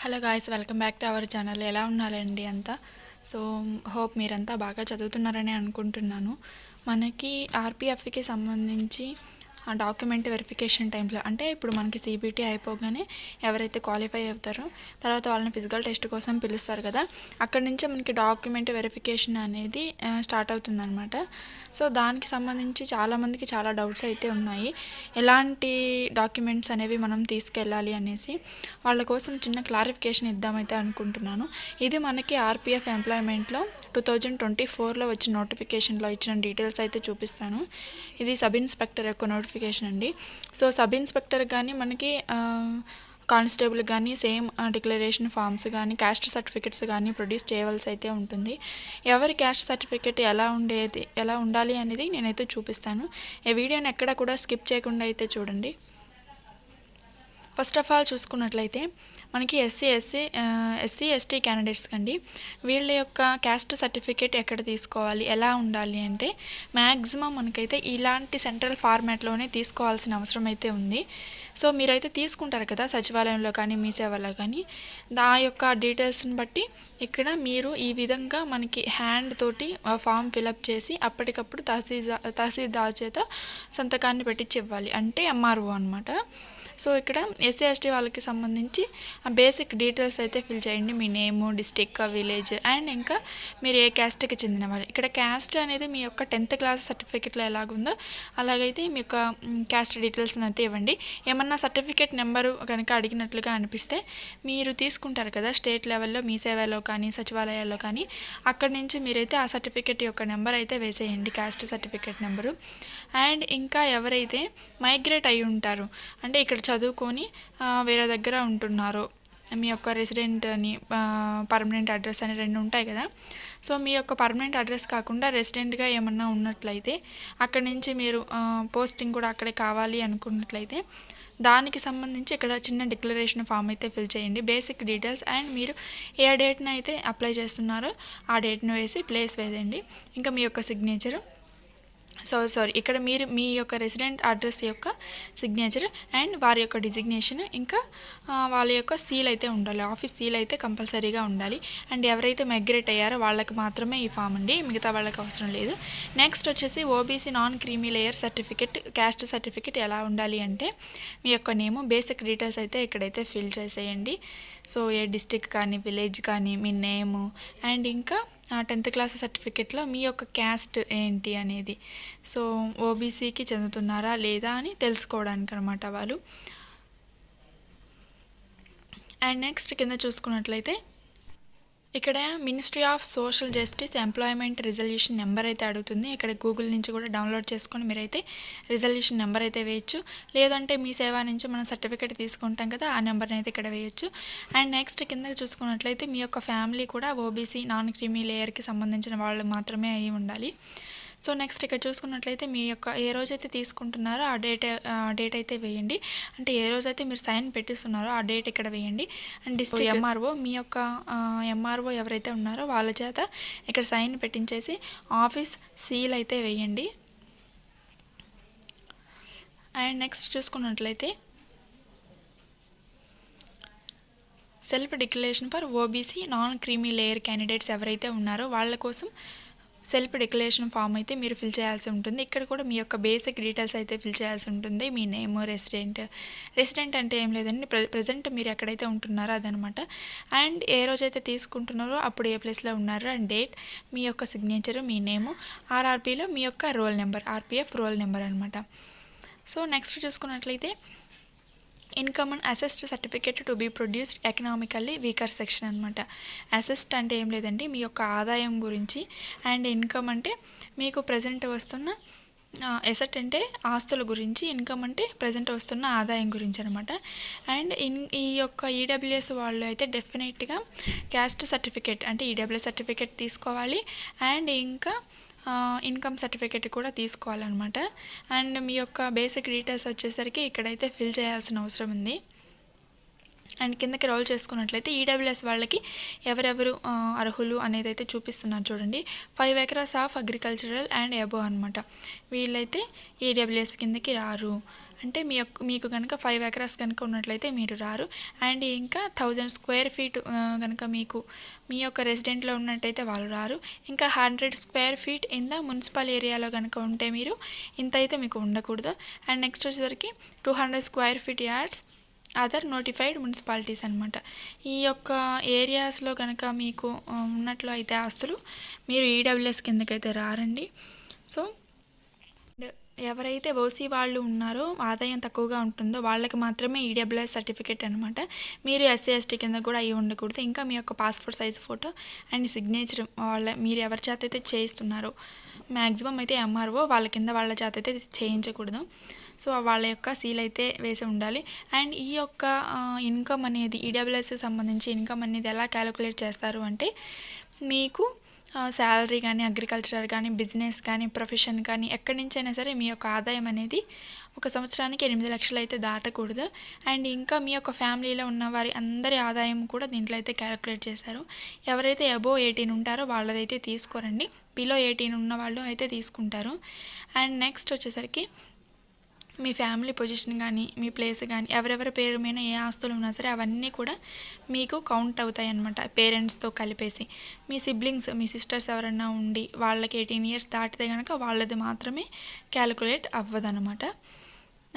Hello guys, welcome back to our channel. ఎలా ఉన్నారండి అంతా? సో హోప్ మీరంతా బాగా చదువుతున్నారని అనుకుంటున్నాను. మనకి ఆర్పిఎఫ్కి సంబంధించి డాక్యుమెంట్ వెరిఫికేషన్ టైంలో, అంటే ఇప్పుడు మనకి సిబిటి అయిపోగానే ఎవరైతే క్వాలిఫై అవుతారో తర్వాత వాళ్ళని ఫిజికల్ టెస్ట్ కోసం పిలుస్తారు కదా, అక్కడి నుంచే మనకి డాక్యుమెంట్ వెరిఫికేషన్ అనేది స్టార్ట్ అవుతుందన్నమాట. సో దానికి సంబంధించి చాలామందికి చాలా డౌట్స్ అయితే ఉన్నాయి. ఎలాంటి డాక్యుమెంట్స్ అనేవి మనం తీసుకెళ్ళాలి అనేసి వాళ్ళ కోసం చిన్న క్లారిఫికేషన్ ఇద్దామైతే అనుకుంటున్నాను. ఇది మనకి ఆర్పిఎఫ్ ఎంప్లాయ్మెంట్లో 2024లో వచ్చిన నోటిఫికేషన్లో ఇచ్చిన డీటెయిల్స్ అయితే చూపిస్తాను. ఇది సబ్ ఇన్స్పెక్టర్ యొక్క నోటిఫికేషన్ అండి. సో సబ్ ఇన్స్పెక్టర్ కానీ మనకి కానిస్టేబుల్ కానీ సేమ్ డిక్లరేషన్ ఫామ్స్ కానీ క్యాస్ట్ సర్టిఫికెట్స్ కానీ ప్రొడ్యూస్ చేయవలసి అయితే ఉంటుంది. ఎవరి క్యాస్ట్ సర్టిఫికెట్ ఎలా ఉండాలి అనేది నేనైతే చూపిస్తాను. ఈ వీడియోని ఎక్కడ కూడా స్కిప్ చేయకుండా అయితే చూడండి. ఫస్ట్ ఆఫ్ ఆల్ చూసుకున్నట్లయితే మనకి ఎస్సీ ఎస్టీ క్యాండిడేట్స్ కండి వీళ్ళ యొక్క క్యాస్ట్ సర్టిఫికేట్ ఎక్కడ తీసుకోవాలి, ఎలా ఉండాలి అంటే మ్యాక్సిమం మనకైతే ఇలాంటి సెంట్రల్ ఫార్మాట్లోనే తీసుకోవాల్సిన అవసరం అయితే ఉంది. సో మీరైతే తీసుకుంటారు కదా సచివాలయంలో కానీ మీ సేవలో కానీ, ఆ యొక్క డీటెయిల్స్ని బట్టి ఇక్కడ మీరు ఈ విధంగా మనకి హ్యాండ్ తోటి ఫామ్ ఫిలప్ చేసి అప్పటికప్పుడు తహసీల్దార్ చేత సంతకాన్ని పెట్టించి ఇవ్వాలి, అంటే ఎంఆర్ఓ అనమాట. సో ఇక్కడ ఎస్సీ ఎస్టీ వాళ్ళకి సంబంధించి బేసిక్ డీటెయిల్స్ అయితే ఫిల్ చేయండి. మీ నేము, డిస్టిక్, విలేజ్ అండ్ ఇంకా మీరు ఏ క్యాస్ట్కి చెందిన వాళ్ళు. ఇక్కడ క్యాస్ట్ అనేది మీ యొక్క 10th క్లాస్ సర్టిఫికెట్లో ఎలాగుందో అలాగైతే మీ యొక్క క్యాస్ట్ డీటెయిల్స్ని అయితే ఇవ్వండి. ఏమన్నా సర్టిఫికేట్ నెంబరు కనుక అడిగినట్లుగా అనిపిస్తే మీరు తీసుకుంటారు కదా స్టేట్ లెవెల్లో మీ సేవలో కానీ సచివాలయాల్లో కానీ, అక్కడి నుంచి మీరైతే ఆ సర్టిఫికేట్ యొక్క నెంబర్ అయితే వేసేయండి, క్యాస్ట్ సర్టిఫికేట్ నెంబరు. అండ్ ఇంకా ఎవరైతే మైగ్రేట్ అయి ఉంటారో, అంటే ఇక్కడ చదువుకొని వేరే దగ్గర ఉంటున్నారో, మీ యొక్క రెసిడెంట్ అని పర్మనెంట్ అడ్రస్ అని 2 ఉంటాయి కదా. సో మీ యొక్క పర్మనెంట్ అడ్రస్ కాకుండా రెసిడెంట్గా ఏమన్నా ఉన్నట్లయితే అక్కడి నుంచి మీరు పోస్టింగ్ కూడా అక్కడే కావాలి అనుకున్నట్లయితే దానికి సంబంధించి ఇక్కడ చిన్న డిక్లరేషన్ ఫామ్ అయితే ఫిల్ చేయండి, బేసిక్ డీటెయిల్స్. అండ్ మీరు ఏ డేట్ని అయితే అప్లై చేస్తున్నారో ఆ డేట్ను వేసి ప్లేస్ వేసేయండి. ఇంకా మీ యొక్క సిగ్నేచరు, ఇక్కడ మీరు మీ యొక్క రెసిడెంట్ అడ్రస్ యొక్క సిగ్నేచర్ అండ్ వారి యొక్క డిజిగ్నేషన్, ఇంకా వాళ్ళ యొక్క సీల్ అయితే ఉండాలి, ఆఫీస్ సీల్ అయితే కంపల్సరీగా ఉండాలి. అండ్ ఎవరైతే మైగ్రేట్ అయ్యారో వాళ్ళకి మాత్రమే ఈ ఫామ్ అండి, మిగతా వాళ్ళకి అవసరం లేదు. నెక్స్ట్ వచ్చేసి OBC non creamy layer certificate, caste certificate ఎలా ఉండాలి అంటే మీ యొక్క నేము, బేసిక్ డీటెయిల్స్ అయితే ఇక్కడైతే ఫిల్ చేసేయండి. సో ఏ డిస్టిక్ కానీ విలేజ్ కానీ మీ నేము అండ్ ఇంకా 10th క్లాస్ సర్టిఫికెట్లో మీ యొక్క క్యాస్ట్ ఏంటి అనేది, సో ఓబీసీకి చెందుతున్నారా లేదా అని తెలుసుకోవడానికి అనమాట వాళ్ళు. అండ్ నెక్స్ట్ కింద చూసుకున్నట్లయితే ఇక్కడ ministry of social justice employment resolution number అయితే అడుగుతుంది. ఇక్కడ గూగుల్ నుంచి కూడా డౌన్లోడ్ చేసుకొని మీరైతే రిజల్యూషన్ నెంబర్ అయితే వేయచ్చు, లేదంటే మీ సేవ నుంచి మనం సర్టిఫికేట్ తీసుకుంటాం కదా ఆ నెంబర్ని అయితే ఇక్కడ వేయచ్చు. అండ్ నెక్స్ట్ కింద చూసుకున్నట్లయితే మీ యొక్క ఫ్యామిలీ కూడా ఓబీసీ నాన్ క్రీమీ లేయర్కి సంబంధించిన వాళ్ళు మాత్రమే అయి ఉండాలి. సో నెక్స్ట్ ఇక్కడ చూసుకున్నట్లయితే మీ యొక్క ఏ రోజైతే తీసుకుంటున్నారో ఆ డేట్ అయితే వేయండి, అంటే ఏ రోజైతే మీరు సైన్ పెట్టిస్తున్నారో ఆ డేట్ ఇక్కడ వేయండి. అండ్ డిస్ట్రిక్ట్ ఎంఆర్ఓ, మీ యొక్క ఎంఆర్ఓ ఎవరైతే ఉన్నారో వాళ్ళ చేత ఇక్కడ సైన్ పెట్టించేసి ఆఫీస్ సీల్ అయితే వేయండి. అండ్ నెక్స్ట్ చూసుకున్నట్లయితే self declaration for OBC non creamy layer candidates ఎవరైతే ఉన్నారో వాళ్ళ కోసం సెల్ఫ్ డిక్లరేషన్ ఫామ్ అయితే మీరు ఫిల్ చేయాల్సి ఉంటుంది. ఇక్కడ కూడా మీ యొక్క బేసిక్ డీటెయిల్స్ అయితే ఫిల్ చేయాల్సి ఉంటుంది. మీ నేమ్, రెసిడెంట్ అంటే ఏం లేదండి, ప్రజెంట్ మీరు ఎక్కడైతే ఉంటున్నారో అదనమాట. అండ్ ఏ రోజైతే తీసుకుంటున్నారో అప్పుడు ఏ ప్లేస్లో ఉన్నారో అండ్ డేట్, మీ యొక్క సిగ్నేచరు, మీ నేము, ఆర్ఆర్బీలో మీ యొక్క roll number, RPF roll number అనమాట. సో నెక్స్ట్ చూసుకున్నట్లయితే income and asset certificate to be produced economically weaker section అనమాట. అసెస్ట్ అంటే ఏం లేదండి, మీ యొక్క ఆదాయం గురించి. అండ్ ఇన్కమ్ అంటే మీకు ప్రజెంట్ వస్తున్న, ఎసెట్ అంటే ఆస్తుల గురించి, ఇన్కమ్ అంటే ప్రజెంట్ వస్తున్న ఆదాయం గురించి అనమాట. అండ్ ఈ యొక్క ఈడబ్ల్యూఎస్ వాళ్ళు అయితే డెఫినెట్గా క్యాస్ట్ సర్టిఫికేట్ అంటే ఈడబ్ల్యూఎస్ సర్టిఫికేట్ తీసుకోవాలి అండ్ ఇంకా ఇన్కమ్ సర్టిఫికేట్ కూడా తీసుకోవాలన్నమాట. అండ్ మీ యొక్క బేసిక్ డీటెయిల్స్ వచ్చేసరికి ఇక్కడైతే ఫిల్ చేయాల్సిన అవసరం ఉంది. అండ్ కిందకి రోల్ చేసుకున్నట్లయితే ఈడబ్ల్యూఎస్ వాళ్ళకి ఎవరెవరు అర్హులు అనేది అయితే చూపిస్తున్నారు చూడండి. 5 acres of agricultural and above అనమాట. వీళ్ళైతే ఈడబ్ల్యూఎస్ కిందకి రారు. అంటే మీకు కనుక 5 ఎకరాస్ కనుక ఉన్నట్లయితే మీరు రారు. అండ్ ఇంకా 1000 స్క్వేర్ ఫీట్ కనుక మీ యొక్క రెసిడెంట్లో ఉన్నట్టయితే వాళ్ళు రారు. ఇంకా 100 square feet in the municipal ఏరియాలో కనుక ఉంటే మీరు ఇంత అయితే మీకు ఉండకూడదు. అండ్ నెక్స్ట్ వచ్చేసరికి 200 square feet yards other notified municipalities అనమాట. ఈ యొక్క ఏరియాస్లో కనుక మీకు ఉన్నట్లు అయితే ఆస్తులు మీరు ఈడబ్ల్యూఎస్ కిందకైతే రారండి. సో ఎవరైతే ఓసీ వాళ్ళు ఉన్నారో ఆదాయం తక్కువగా ఉంటుందో వాళ్ళకి మాత్రమే ఈడబ్ల్యూఎస్ సర్టిఫికేట్ అనమాట. మీరు ఎస్సీ ఎస్టీ కింద కూడా అయ్యి ఉండకూడదు. ఇంకా మీ యొక్క passport size photo and signature మీరు ఎవరి చేత అయితే చేయిస్తున్నారో మ్యాక్సిమం అయితే ఎంఆర్ఓ వాళ్ళ కింద వాళ్ళ చేత అయితే చేయించకూడదు. సో వాళ్ళ యొక్క సీల్ అయితే వేసి ఉండాలి. అండ్ ఈ యొక్క ఇన్కమ్ అనేది ఈడబ్ల్యూఎస్కి సంబంధించి ఇన్కమ్ అనేది ఎలా క్యాలిక్యులేట్ చేస్తారు అంటే మీకు శాలరీ కానీ అగ్రికల్చర్ కానీ బిజినెస్ కానీ ప్రొఫెషన్ కానీ ఎక్కడి నుంచైనా సరే మీ యొక్క ఆదాయం అనేది ఒక సంవత్సరానికి 8 లక్షలు అయితే దాటకూడదు. అండ్ ఇంకా మీ యొక్క ఫ్యామిలీలో ఉన్న వారి అందరి ఆదాయం కూడా దీంట్లో అయితే క్యాలిక్యులేట్ చేశారు. ఎవరైతే అబోవ్ 18 ఉంటారో వాళ్ళదైతే తీసుకోరండి, బిలో 18 ఉన్న వాళ్ళు అయితే తీసుకుంటారు. అండ్ నెక్స్ట్ వచ్చేసరికి మీ ఫ్యామిలీ పొజిషన్ కానీ మీ ప్లేస్ కానీ ఎవరెవరి పేరు మీద ఏ ఆస్తులు ఉన్నా సరే అవన్నీ కూడా మీకు కౌంట్ అవుతాయి అన్నమాట, పేరెంట్స్తో కలిపేసి. మీ సిబ్లింగ్స్ మీ సిస్టర్స్ ఎవరన్నా ఉండి వాళ్ళకి 18 ఇయర్స్ దాటితే కనుక వాళ్ళది మాత్రమే క్యాలిక్యులేట్ అవ్వదన్నమాట.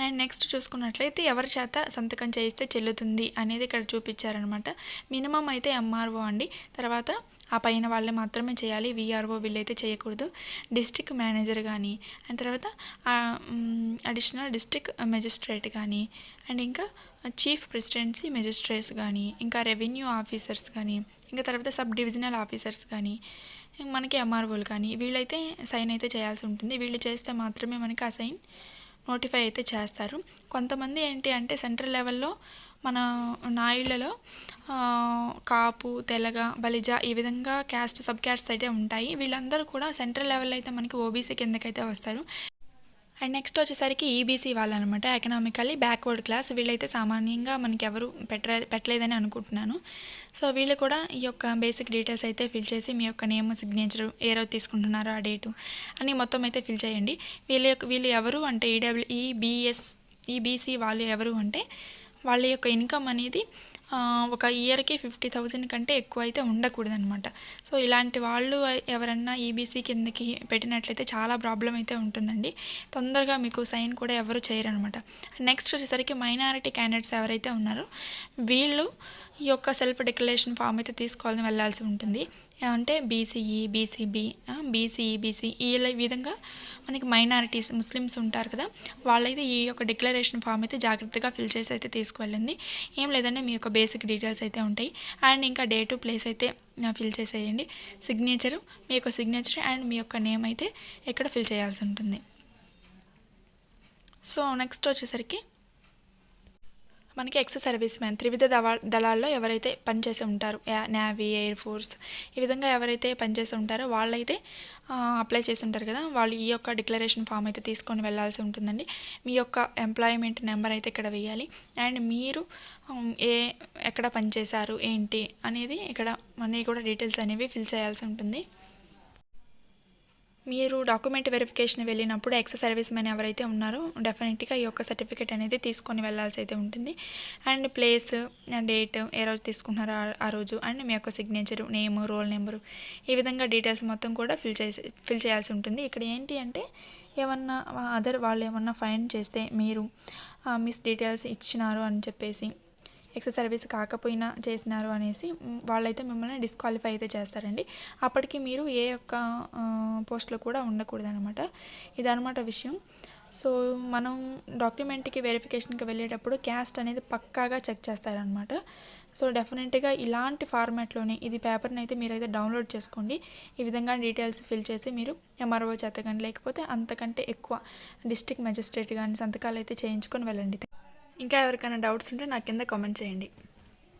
అండ్ నెక్స్ట్ చూసుకున్నట్లయితే ఎవరి చేత సంతకం చేయిస్తే చెల్లుతుంది అనేది ఇక్కడ చూపించారనమాట. మినిమం అయితే ఎంఆర్ఓ అండి, తర్వాత ఆ పైన వాళ్ళే మాత్రమే చేయాలి, వీఆర్ఓ వీళ్ళైతే చేయకూడదు. డిస్ట్రిక్ట్ మేనేజర్ కానీ అండ్ తర్వాత అడిషనల్ డిస్ట్రిక్ట్ మెజిస్ట్రేట్ కానీ అండ్ ఇంకా చీఫ్ ప్రెసిడెన్సీ మెజిస్ట్రేట్స్ కానీ ఇంకా రెవెన్యూ ఆఫీసర్స్ కానీ ఇంకా తర్వాత సబ్ డివిజనల్ ఆఫీసర్స్ కానీ మనకి ఎంఆర్ఓలు కానీ వీళ్ళైతే సైన్ అయితే చేయాల్సి ఉంటుంది. వీళ్ళు చేస్తే మాత్రమే మనకి ఆ సైన్ నోటిఫై అయితే చేస్తారు. కొంతమంది ఏంటి అంటే సెంట్రల్ లెవెల్లో మన నాయుళ్లలో కాపు తెలగ బలిజ ఈ విధంగా క్యాస్ట్ సబ్ క్యాస్ట్ అయితే ఉంటాయి. వీళ్ళందరూ కూడా సెంట్రల్ లెవెల్లో అయితే మనకి ఓబీసీ కిందకైతే వస్తారు. అండ్ నెక్స్ట్ వచ్చేసరికి ఈబీసీ వాళ్ళు అనమాట, ఎకనామికల్లీ బ్యాక్వర్డ్ క్లాస్. వీళ్ళైతే సామాన్యంగా మనకి ఎవరు పెట్టలేదని అనుకుంటున్నాను. సో వీళ్ళు కూడా ఈ యొక్క బేసిక్ డీటెయిల్స్ అయితే ఫిల్ చేసి మీ యొక్క నేమ్ సిగ్నేచరు ఏ రోజు తీసుకుంటున్నారో ఆ డేటు అని మొత్తం అయితే ఫిల్ చేయండి. వీళ్ళు ఎవరు అంటే ఈబీసీ వాళ్ళు ఎవరు అంటే వాళ్ళ యొక్క ఇన్కమ్ అనేది ఒక ఇయర్కి 50,000 కంటే ఎక్కువ అయితే ఉండకూడదు అనమాట. సో ఇలాంటి వాళ్ళు ఎవరన్నా ఈబీసీ కిందకి పెట్టినట్లయితే చాలా ప్రాబ్లం అయితే ఉంటుందండి, తొందరగా మీకు సైన్ కూడా ఎవరు చేయరనమాట. నెక్స్ట్ వచ్చేసరికి మైనారిటీ క్యాండిడేట్స్ ఎవరైతే ఉన్నారో వీళ్ళు ఈ యొక్క సెల్ఫ్ డిక్లరేషన్ ఫామ్ అయితే తీసుకోవాలని వెళ్ళాల్సి ఉంటుంది. అంటే బీసీఈ బీసీబీ బీసీఈ ఈ విధంగా మనకి మైనారిటీస్ ముస్లిమ్స్ ఉంటారు కదా, వాళ్ళైతే ఈ యొక్క డిక్లరేషన్ ఫామ్ అయితే జాగ్రత్తగా ఫిల్ చేసి అయితే తీసుకువెళ్ళండి. ఏం లేదంటే మీ యొక్క బేసిక్ డీటెయిల్స్ అయితే ఉంటాయి అండ్ ఇంకా డేటు ప్లేస్ అయితే ఫిల్ చేసేయండి. సిగ్నేచరు మీ యొక్క సిగ్నేచర్ అండ్ మీ యొక్క నేమ్ అయితే ఇక్కడ ఫిల్ చేయాల్సి ఉంటుంది. సో నెక్స్ట్ వచ్చేసరికి మనకి ఎక్స్ సర్వీస్ మ్యాన్ త్రివిధ దళాల్లో ఎవరైతే పనిచేసి ఉంటారో నేవీ ఎయిర్ ఫోర్స్ ఈ విధంగా ఎవరైతే పనిచేసి ఉంటారో వాళ్ళైతే అప్లై చేసి ఉంటారు కదా, వాళ్ళు ఈ యొక్క డిక్లరేషన్ ఫామ్ అయితే తీసుకొని వెళ్ళాల్సి ఉంటుందండి. మీ యొక్క ఎంప్లాయ్మెంట్ నెంబర్ అయితే ఇక్కడ వేయాలి అండ్ మీరు ఎక్కడ పనిచేశారు ఏంటి అనేది ఇక్కడ అన్నీ కూడా డీటెయిల్స్ అనేవి ఫిల్ చేయాల్సి ఉంటుంది. మీరు డాక్యుమెంట్ వెరిఫికేషన్ వెళ్ళినప్పుడు ఎక్స్ సర్వీస్ మ్యాన్ ఎవరైతే ఉన్నారో డెఫినెట్గా ఈ యొక్క సర్టిఫికేట్ అనేది తీసుకొని వెళ్ళాల్సి అయితే ఉంటుంది. అండ్ ప్లేస్ డేట్ ఏ రోజు తీసుకుంటున్నారో ఆ రోజు అండ్ మీ యొక్క సిగ్నేచరు నేమ్ రోల్ నెంబరు ఈ విధంగా డీటెయిల్స్ మొత్తం కూడా ఫిల్ చేయాల్సి ఉంటుంది. ఇక్కడ ఏంటి అంటే ఏమన్నా వాళ్ళు ఏమన్నా ఫైన్ చేస్తే మీరు మిస్ డీటెయిల్స్ ఇచ్చినారు అని చెప్పేసి ఎక్స్ సర్వీస్ కాకపోయినా చేసినారు అనేసి వాళ్ళైతే మిమ్మల్ని డిస్క్వాలిఫై అయితే చేస్తారండి. అప్పటికి మీరు ఏ యొక్క పోస్ట్లో కూడా ఉండకూడదు అనమాట. ఇదనమాట విషయం. సో మనం డాక్యుమెంట్కి వెరిఫికేషన్కి వెళ్ళేటప్పుడు క్యాస్ట్ అనేది పక్కాగా చెక్ చేస్తారనమాట. సో డెఫినెట్గా ఇలాంటి ఫార్మాట్లోనే ఇది పేపర్ని అయితే మీరైతే డౌన్లోడ్ చేసుకోండి. ఈ విధంగా డీటెయిల్స్ ఫిల్ చేసి మీరు ఎంఆర్ఓ చేత కానీ లేకపోతే అంతకంటే ఎక్కువ డిస్ట్రిక్ట్ మెజిస్ట్రేట్ కానీ సంతకాలు అయితే చేయించుకొని వెళ్ళండి. ఇంకా ఎవరికైనా డౌట్స్ ఉంటే నా కింద కామెంట్ చేయండి.